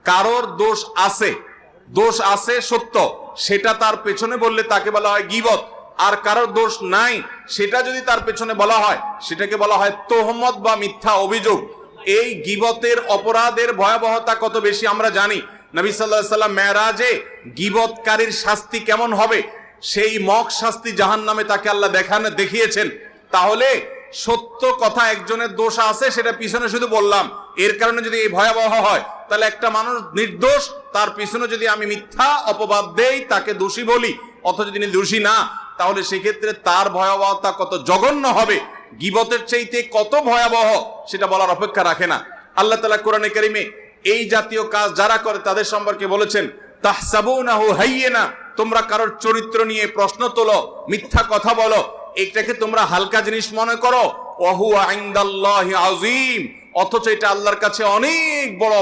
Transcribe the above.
কারোর দোষ আছে সত্য, সেটা তার পেছনে বললে তাকে বলা হয় গীবত। আর কারোর দোষ নাই সেটা যদি তার পেছনে বলা হয় সেটাকে বলা হয় তোহমত বা মিথ্যা অভিযোগ। এই গীবতের অপরাধের ভয়াবহতা কত বেশি আমরা জানি। নবী সাল্লাল্লাহু আলাইহি ওয়াসাল্লাম মেরাজে গীবতকারীর শাস্তি কেমন হবে সেই মক শাস্তি জাহান্নামে তাকে আল্লাহ দেখিয়েছেন। তাহলে সত্য কথা একজনের দোষ আছে সেটা পিছনে শুধু বললাম, এর কারণে যদি এই ভয়াবহ হয়, তাহলে একটা মানুষ নির্দোষ, তার পিছনে যদি আমি মিথ্যা অপবাদ দেই, তাকে দোষী বলি, অথচ তিনি দোষী না, তাহলে সেক্ষেত্রে তার ভয়াবহতা কত জঘন্য হবে, গীবতের চাইতে কত ভয়াবহ, সেটা বলার অপেক্ষা রাখে না। আল্লাহ তাআলা কোরআনে কারিমে এই জাতীয় কাজ যারা করে তাদের সম্পর্কে বলেছেন, তাহসাবুনাহু হাইয়িনা, তোমরা কারোর চরিত্র নিয়ে প্রশ্ন তোলো, মিথ্যা কথা বলো, এটাকে তোমরা হালকা জিনিস মনে করো, ওয়া হুয়া ইনদাল্লাহি আযীম, অথচ এটা আল্লাহর কাছে অনেক বড়